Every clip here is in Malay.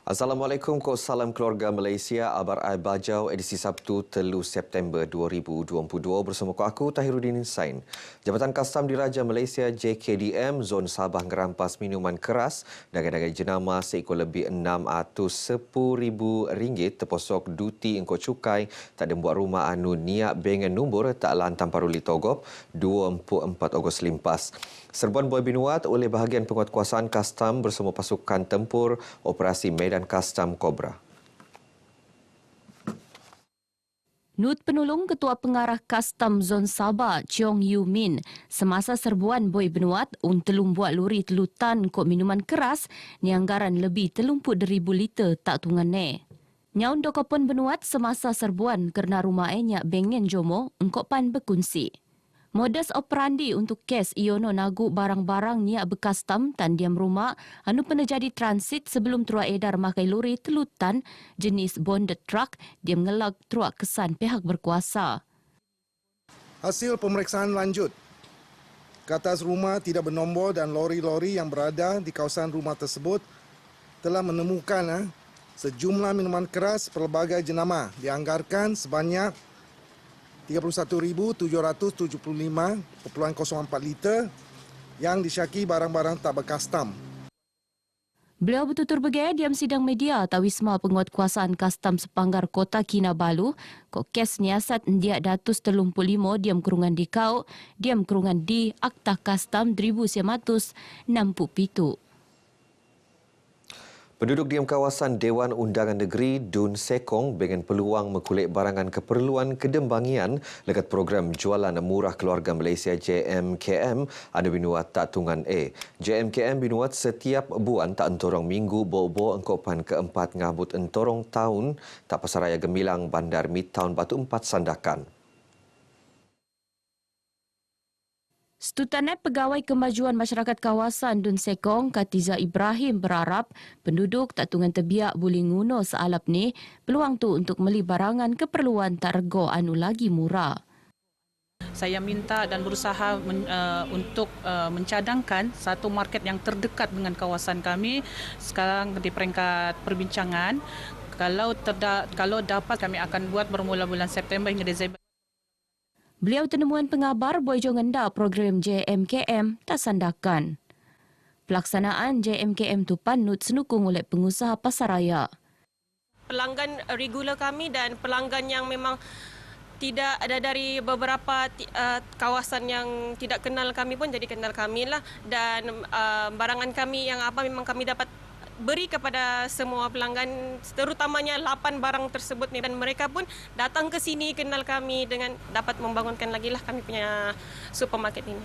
Assalamualaikum, salam keluarga Malaysia. Abar Ai Bajau edisi Sabtu 3 September 2022 bersama aku Tahiruddin Sain. Jabatan Kastam Diraja Malaysia JKDM Zon Sabah ngerampas minuman keras dagai-dagai jenama seekor lebih RM610,000 terposok duti engkau cukai tak ada buat rumah anu niat bengen nombor tak lantang paruli togop 24 Ogos limpas. Serbuan Boy Binuat oleh bahagian penguatkuasaan Kastam bersama pasukan tempur Operasi Medan Kastam Kobra. Nut penolong Ketua Pengarah Kastam Zon Sabah, Cheong Yu Min, semasa serbuan Boy Benuat telung buat lori telutan kok minuman keras ni anggaran lebih 30,000 liter tak tungane. Nyaun dokopon Benuat semasa serbuan kerana rumah enyak bengen jomo engkok pan berkunci. Modus operandi untuk kes iono nagu barang-barang niat bekastam tan diam rumah anu pernah jadi transit sebelum teruk edar makai lori telutan jenis bonded truck dia mengelak teruk kesan pihak berkuasa. Hasil pemeriksaan lanjut, ke atas rumah tidak bernombor dan lori-lori yang berada di kawasan rumah tersebut telah menemukan sejumlah minuman keras pelbagai jenama dianggarkan sebanyak 31,775,04 liter yang disyaki barang-barang tak berkastam. Beliau bertutur bergaya diam sidang media atau Wisma Penguatkuasaan Kastam Sepanggar Kota Kinabalu, kok kes niasat ndiak datus 35 diam kurungan di kau, diam kurungan di Akta Kastam 1967. Penduduk diam kawasan Dewan Undangan Negeri Dun Sekong dengan peluang mengkulik barangan keperluan kedembangian lekat program Jualan Murah Keluarga Malaysia JMKM ada binuat tak tungan A. JMKM binuat setiap bulan tak entorong minggu bo-bo engkopan keempat ngabut entorong tahun tak pasaraya gemilang Bandar Midtown Batu Empat Sandakan. Setutanai Pegawai Kemajuan Masyarakat Kawasan Dun Sekong, Katiza Ibrahim berharap penduduk tak tungan tebiak boleh nguno sealap ni peluang tu untuk beli barangan keperluan tak rego anu lagi murah. Saya minta dan berusaha untuk mencadangkan satu market yang terdekat dengan kawasan kami sekarang di peringkat perbincangan. Kalau dapat kami akan buat bermula bulan September hingga Disember. Beliau tenemuan pengabar Boyjong Enda program JMKM tak sandakan. Pelaksanaan JMKM tu panut senukung oleh pengusaha pasaraya. Pelanggan regular kami dan pelanggan yang memang tidak ada dari beberapa kawasan yang tidak kenal kami pun jadi kenal kami lah. Dan barangan kami yang apa memang kami dapat beri kepada semua pelanggan, terutamanya 8 barang tersebut ni, dan mereka pun datang ke sini kenal kami dengan dapat membangunkan lagi lah kami punya supermarket ini.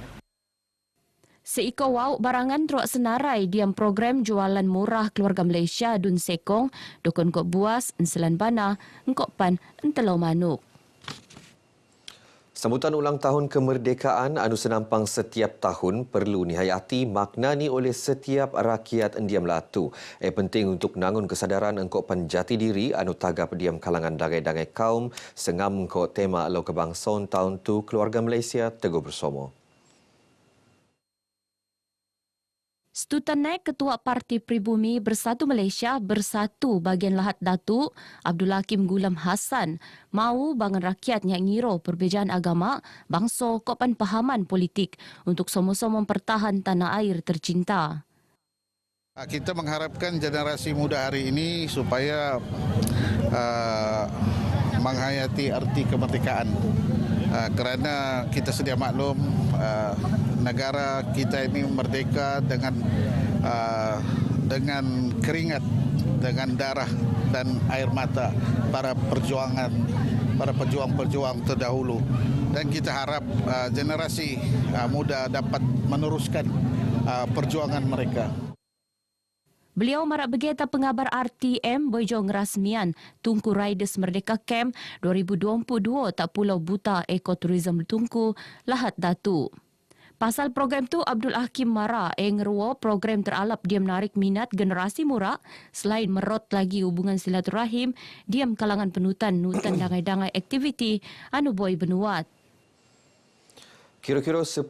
Seiko wau barangan teruk senarai diam program Jualan Murah Keluarga Malaysia Dun Sekong, dokon kok buas, enselan bana, engkok pan, entelau manuk. Sambutan ulang tahun kemerdekaan anu senampang setiap tahun perlu dihayati maknani oleh setiap rakyat endiam latu. Penting untuk nangun kesadaran engkau penjati diri anu tagap diam kalangan dagai-dagai kaum sengam engkau tema Lau Kebangsaan tahun tu Keluarga Malaysia Teguh Bersama. Setutanai Ketua Parti Pribumi Bersatu Malaysia Bersatu bagian Lahat Datuk Abdul Hakim Gulam Hassan mahu bangan rakyat yang ngiro perbezaan agama, bangsa, kopan pahaman politik untuk sama-sama mempertahan tanah air tercinta. Kita mengharapkan generasi muda hari ini supaya menghayati arti kemerdekaan. Kerana kita sedia maklum negara kita ini merdeka dengan keringat, dengan darah dan air mata para pejuang-pejuang terdahulu, dan kita harap generasi muda dapat meneruskan perjuangan mereka. Beliau marak bergeta pengabar RTM Boyjong rasmian Tunku Riders Merdeka Camp 2022 tak Pulau Buta Ekoturism Tunku Lahat Datu. Pasal program tu Abdul Hakim Mara ngeruo program teralap dia menarik minat generasi muda selain merot lagi hubungan silaturahim diam kalangan penutan dangai-dangai aktiviti anu boy benuat. Kira-kira 10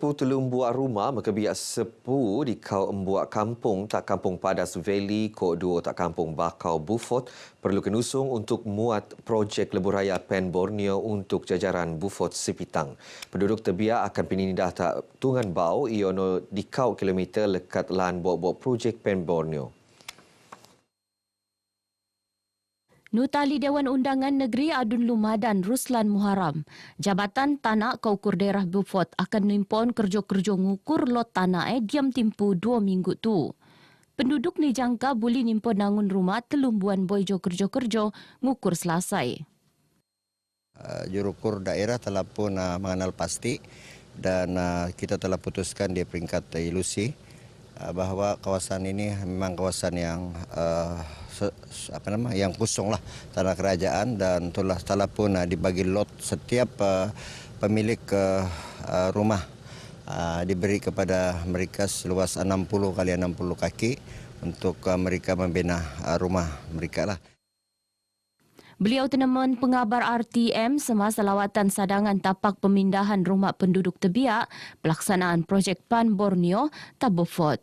buah rumah merkebiak 10 di Kau Embuak Kampung Tak Kampung Padas Valley, Kok 2 Tak Kampung Bakau Beaufort perlu kenusung untuk muat projek lebuh raya Pen Borneo untuk jajaran Beaufort Sipitang. Penduduk terbiak akan pinindah tak tungan bau iono di Kau kilometer lekat lan bok-bok projek Pen Borneo. Nutali Dewan Undangan Negeri Adun Lumadan Ruslan Muharam, Jabatan Tanah Kaukur Daerah Beaufort akan nimpon kerja-kerja ngukur lot tanah diam tempoh 2 minggu tu. Penduduk ni jangka boleh nimpon nangun rumah telumbuan boijo kerja-kerja ngukur selesai. Jurukur daerah telah pun mengenal pasti dan kita telah putuskan di peringkat ilusi bahawa kawasan ini memang kawasan yang yang kosong lah, tanah kerajaan, dan telah pun dibagi lot setiap pemilik rumah diberi kepada mereka seluas 60 kali 60 kaki untuk mereka membina rumah mereka lah. Beliau tenaman pengabar RTM semasa lawatan sadangan tapak pemindahan rumah penduduk terbiak pelaksanaan projek Pan Borneo tak Beaufort.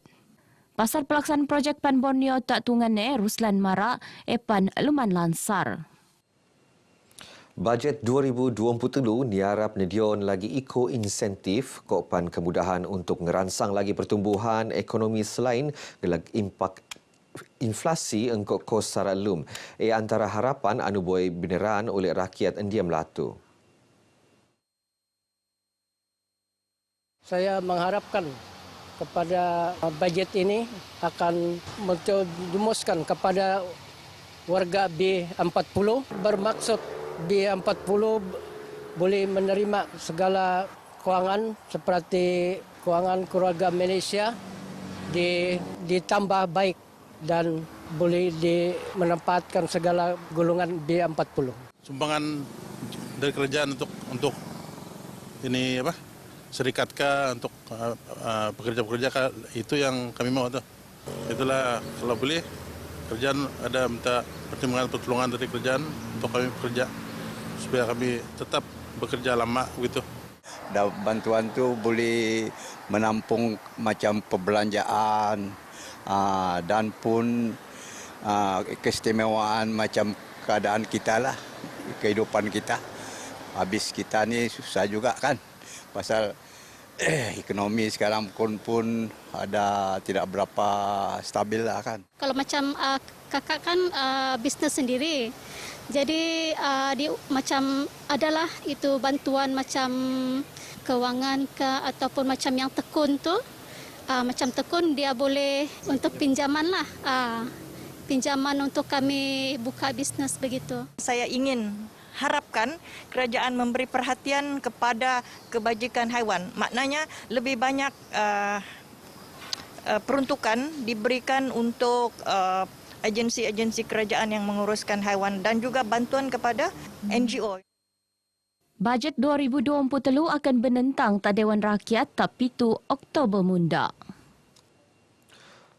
Pasal pelaksanaan projek Pan Borneo tak tungan Ruslan Mara Epan luman lansar. Bajet 2023 niarap nedion lagi iko insentif kopan kemudahan untuk ngeransang lagi pertumbuhan ekonomi selain gelag impak inflasi engkau kos saralum. Antara harapan anu boleh beneran oleh rakyat India Melatu. Saya mengharapkan kepada bajet ini akan menjumuskan kepada warga B40, bermaksud B40 boleh menerima segala kewangan seperti kewangan keluarga Malaysia ditambah baik dan boleh menempatkan segala golongan B40. Sumbangan dari kerajaan untuk ini serikat kah, untuk pekerja-pekerja kah, itu yang kami mau tuh. Itulah kalau boleh kerajaan ada minta pertolongan dari kerajaan untuk kami bekerja supaya kami tetap bekerja lama begitu. Dan bantuan tu boleh menampung macam perbelanjaan dan pun keistimewaan macam keadaan kita lah, kehidupan kita. Habis kita ni susah juga kan. Pasal ekonomi sekarang pun ada tidak berapa stabil lah kan. Kalau macam kakak kan bisnes sendiri, jadi macam adalah itu bantuan macam kewangan ke ataupun macam yang tekun tu, macam tekun dia boleh untuk pinjaman lah, pinjaman untuk kami buka bisnes begitu. Saya ingin harapkan kerajaan memberi perhatian kepada kebajikan haiwan. Maknanya lebih banyak peruntukan diberikan untuk agensi-agensi kerajaan yang menguruskan haiwan dan juga bantuan kepada NGO. Bajet 2023 akan benentang tak Dewan Rakyat tapi tu Oktober munda.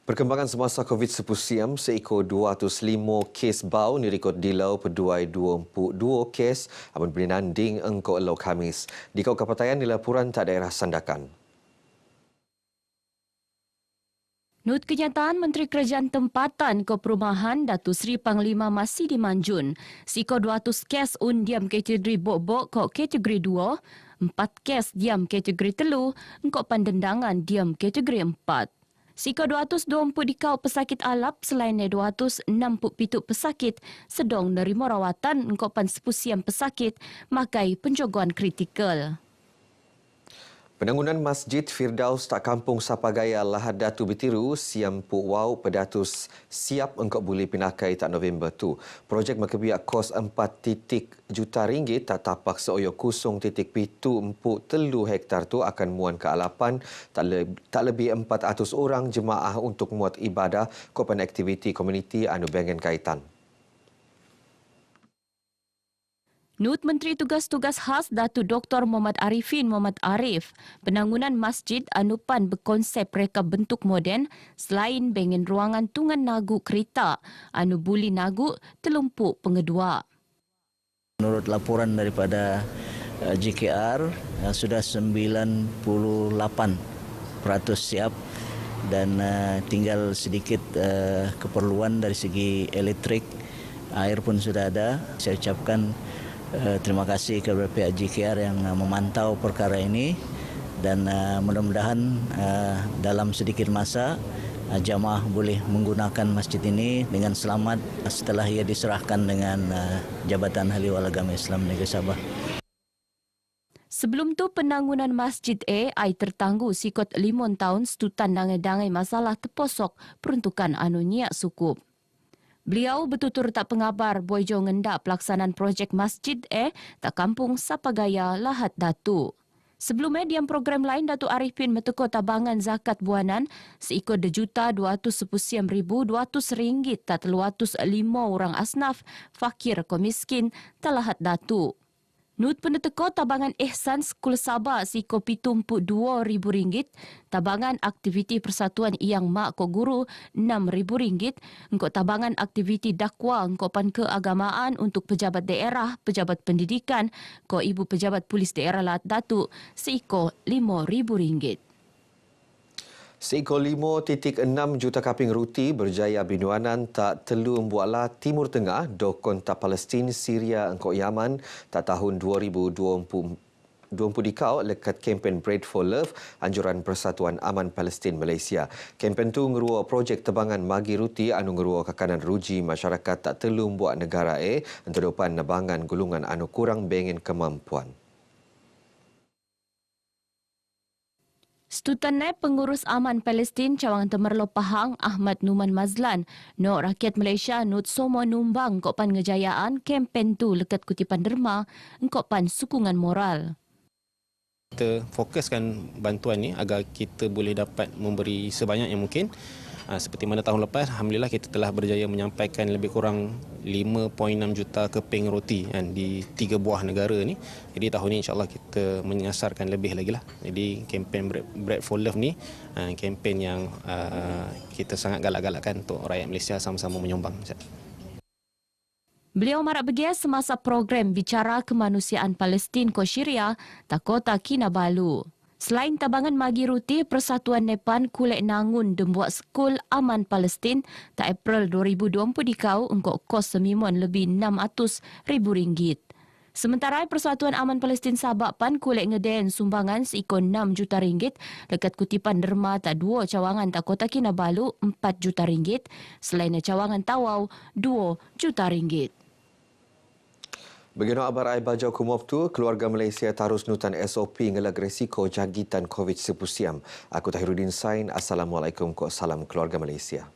Perkembangan semasa COVID-19 siam, seekor 205 kes bau direkod di Lau Peduai 22 kes amun berinanding engkau Lau Khamis. Di Kau Kapatayan di laporan tak daerah Sandakan. Nut kenyataan Menteri Kerajaan Tempatan ke Perumahan Datuk Seri Panglima Masih Dimanjun, siko 200 kes diam kategori bok-bok kok kategori 2, 4 kes diam kategori 3, engkau pandendangan diam kategori 4. Siko 220 dikau pesakit alap selain 267 pesakit sedang nerima rawatan engkau pan 10 siam pesakit makai penjagaan kritikal. Penangunan Masjid Firdaus Tak Kampung Sapagaya Lahad Datu Betiru siam Puk Wau Pedatus siap engkau boleh pinakai tak November tu. Projek merkebiak kos 4 juta ringgit tak tapak seoyo 0.73 hektar tu akan muan ke alapan tak lebih 400 orang jemaah untuk muat ibadah kopan aktiviti komuniti anu bengen kaitan. Nut Menteri Tugas-Tugas Khas Datuk Dr. Muhammad Arifin Muhammad Arif, penangunan masjid anupan berkonsep reka bentuk moden selain bengen ruangan tungan nagu kereta anu buli nagu telumpuk pengedua. Menurut laporan daripada GKR sudah 98% siap dan tinggal sedikit keperluan dari segi elektrik, air pun sudah ada. Saya ucapkan terima kasih kepada pihak GKR yang memantau perkara ini dan mudah-mudahan dalam sedikit masa jamaah boleh menggunakan masjid ini dengan selamat setelah ia diserahkan dengan Jabatan Ahli Wal Agama Islam Negeri Sabah. Sebelum tu penangunan Masjid ai tertangguh sikut 5 tahun setutan dangai-dangai masalah terposok peruntukan anunya sukup. Beliau bertutur tak pengabar Boyjo ngendak pelaksanaan projek Masjid tak kampung Sapagaya Lahat Datu. Sebelumnya, diam program lain Datuk Arifin metekuk tabangan zakat buanan seikut RM219,200 tak 305 orang asnaf, fakir, komiskin, talahat Datu. Nut peneteko tabangan Ihsan Skul Sabah siko RM72,000, tabangan aktiviti persatuan Yang Mak Ko Guru RM6,000, engkau tabangan aktiviti dakwa engkau pan keagamaan untuk pejabat daerah, pejabat pendidikan, ko ibu pejabat polis daerah Lahat Datu siko RM5,000. Seekor 5.6 juta kaping ruti berjaya binuanan tak telu Mbuala Timur Tengah do konta Palestin, Syria engkau Yaman tak tahun 2020 dikau lekat kempen Bread for Love anjuran Persatuan Aman Palestin Malaysia. Kempen tu ngerua projek tebangan magi ruti anu ngerua kakanan ruji masyarakat tak telu Mbuak negara entedopan nabangan gulungan anu kurang bengen kemampuan. Setutanai Pengurus Aman Palestin Cawangan Temerloh Pahang Ahmad Numan Mazlan, no rakyat Malaysia nut semua numbang kopan ngejayaan kempen tu lekat kutipan derma engkopan sokongan moral. Kita fokuskan bantuan ni agar kita boleh dapat memberi sebanyak yang mungkin. Seperti mana tahun lepas, alhamdulillah kita telah berjaya menyampaikan lebih kurang 5.6 juta keping roti di 3 buah negara ni. Jadi tahun ni insya-Allah kita menyasarkan lebih lagi lah. Jadi kempen Bread for Love ni kempen yang kita sangat galak-galakkan untuk rakyat Malaysia sama-sama menyumbang. Beliau marak bergias semasa program Bicara Kemanusiaan Palestin ko Syria Takota Kinabalu. Selain tabangan magi ruti, Persatuan Nepan kulek nangun dembuat skul aman Palestin tak April 2020 dikau engkau kos semimon lebih RM600,000. Sementara Persatuan Aman Palestin Sabak Pan kulek ngeden sumbangan seikon RM6 juta lekat kutipan derma tak 2 cawangan tak Kota Kinabalu RM4 juta. Selain cawangan Tawau RM2 juta. Begino abar ai bajau kumop tu, keluarga Malaysia tarus nutan SOP ngelag resiko jagitan COVID-19. Aku Tahiruddin Sain, Assalamualaikum, salam keluarga Malaysia.